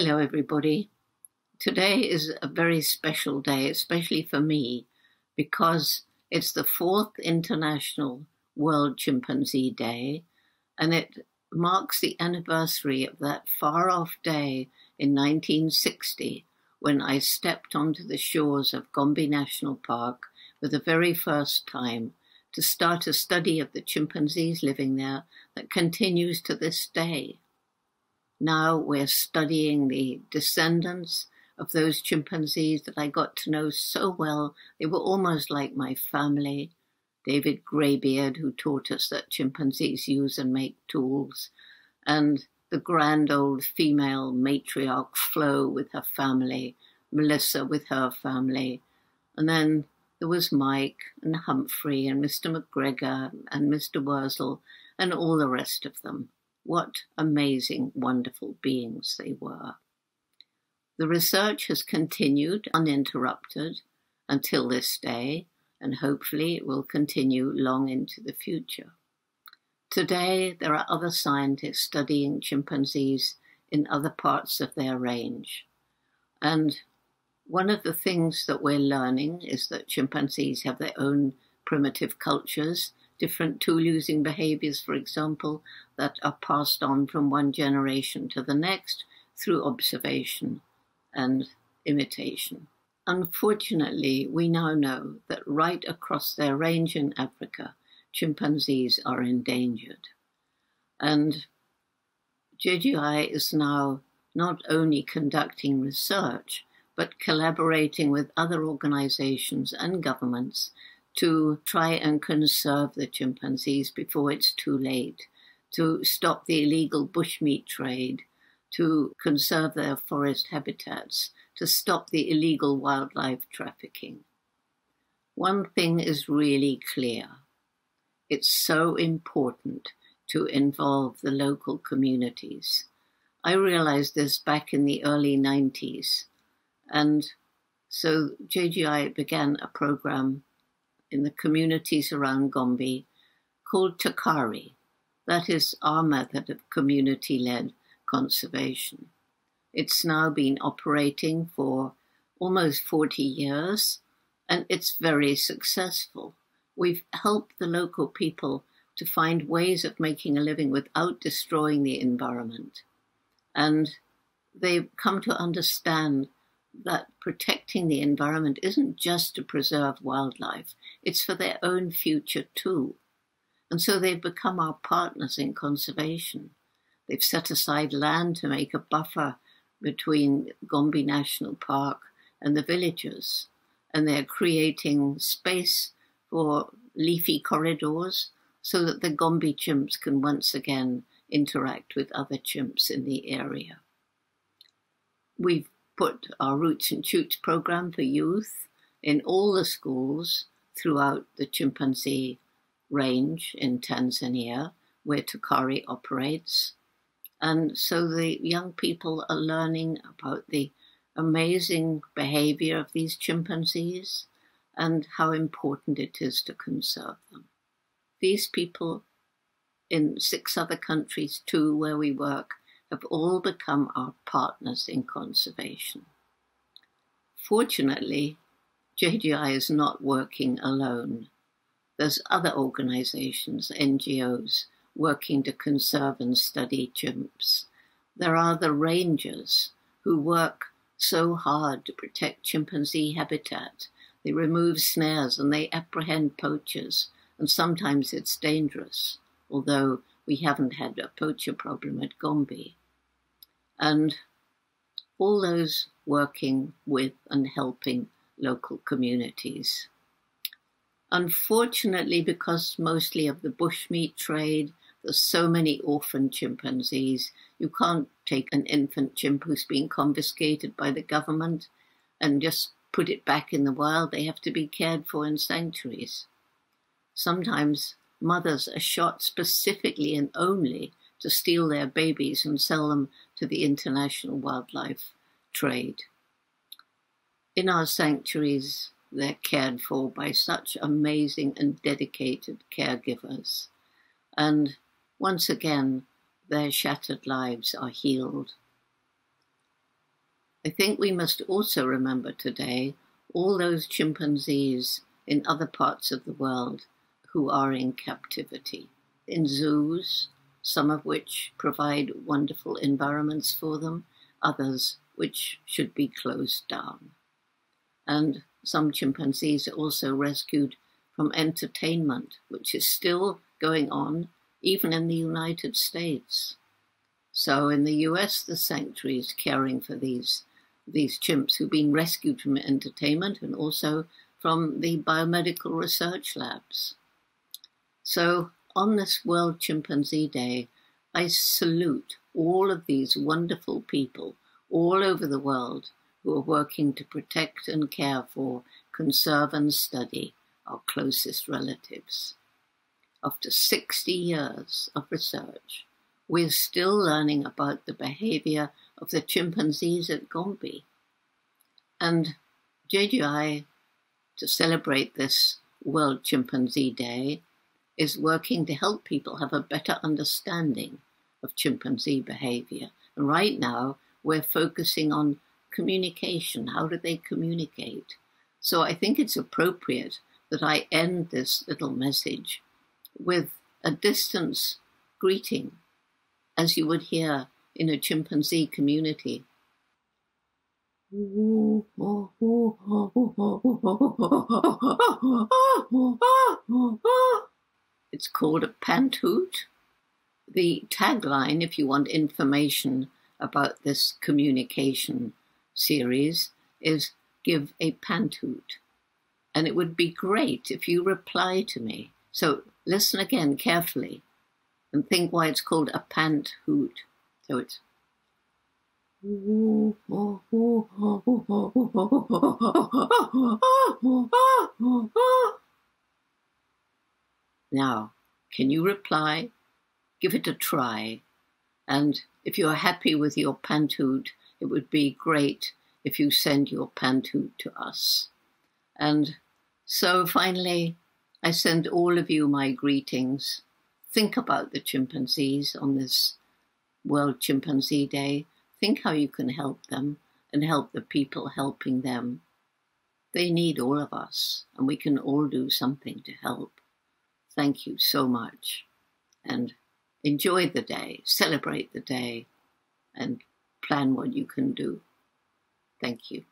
Hello, everybody. Today is a very special day, especially for me, because it's the 4th International World Chimpanzee Day, and it marks the anniversary of that far-off day in 1960 when I stepped onto the shores of Gombe National Park for the very first time to start a study of the chimpanzees living there that continues to this day. Now we're studying the descendants of those chimpanzees that I got to know so well. They were almost like my family. David Greybeard, who taught us that chimpanzees use and make tools, and the grand old female matriarch Flo with her family, Melissa with her family, and then there was Mike and Humphrey and Mr. McGregor and Mr. Wurzel and all the rest of them. What amazing, wonderful beings they were. The research has continued uninterrupted until this day, and hopefully it will continue long into the future. Today, there are other scientists studying chimpanzees in other parts of their range. And one of the things that we're learning is that chimpanzees have their own primitive cultures, different tool-using behaviors, for example, that are passed on from one generation to the next through observation and imitation. Unfortunately, we now know that right across their range in Africa, chimpanzees are endangered. And JGI is now not only conducting research, but collaborating with other organizations and governments to try and conserve the chimpanzees before it's too late, to stop the illegal bushmeat trade, to conserve their forest habitats, to stop the illegal wildlife trafficking. One thing is really clear. It's so important to involve the local communities. I realized this back in the early 90s, and so JGI began a program in the communities around Gombe called Takari. That is our method of community-led conservation. It's now been operating for almost 40 years, and it's very successful. We've helped the local people to find ways of making a living without destroying the environment. And they've come to understand that protecting the environment isn't just to preserve wildlife, it's for their own future too. And so they've become our partners in conservation. They've set aside land to make a buffer between Gombe National Park and the villages, and they're creating space for leafy corridors so that the Gombe chimps can once again interact with other chimps in the area. We've put our Roots and Shoots program for youth in all the schools throughout the chimpanzee range in Tanzania, where Takari operates. And so the young people are learning about the amazing behavior of these chimpanzees and how important it is to conserve them. These people in 6 other countries too, where we work, have all become our partners in conservation. Fortunately, JGI is not working alone. There's other organizations, NGOs, working to conserve and study chimps. There are the rangers who work so hard to protect chimpanzee habitat. They remove snares and they apprehend poachers, and sometimes it's dangerous, although we haven't had a poacher problem at Gombe. And all those working with and helping local communities. Unfortunately, because mostly of the bushmeat trade, there's so many orphan chimpanzees, you can't take an infant chimp who's been confiscated by the government and just put it back in the wild. They have to be cared for in sanctuaries. Sometimes mothers are shot specifically and only to steal their babies and sell them to the international wildlife trade. In our sanctuaries, they're cared for by such amazing and dedicated caregivers. And once again, their shattered lives are healed. I think we must also remember today all those chimpanzees in other parts of the world who are in captivity, in zoos, some of which provide wonderful environments for them, others which should be closed down. And some chimpanzees are also rescued from entertainment, which is still going on even in the United States. So in the US, the sanctuary is caring for these chimps who've been rescued from entertainment and also from the biomedical research labs. So on this World Chimpanzee Day, I salute all of these wonderful people all over the world who are working to protect and care for, conserve and study our closest relatives. After 60 years of research, we're still learning about the behavior of the chimpanzees at Gombe. And JGI, to celebrate this World Chimpanzee Day, is working to help people have a better understanding of chimpanzee behavior. And right now, we're focusing on communication. How do they communicate? So I think it's appropriate that I end this little message with a distance greeting, as you would hear in a chimpanzee community. It's called a pant-hoot. The tagline, if you want information about this communication series, is give a pant-hoot. And it would be great if you reply to me. So listen again carefully and think why it's called a pant-hoot. So it's now, can you reply? Give it a try. And if you're happy with your pant-hoot, it would be great if you send your pant-hoot to us. And so finally, I send all of you my greetings. Think about the chimpanzees on this World Chimpanzee Day. Think how you can help them and help the people helping them. They need all of us, and we can all do something to help. Thank you so much. And enjoy the day, celebrate the day, and plan what you can do. Thank you.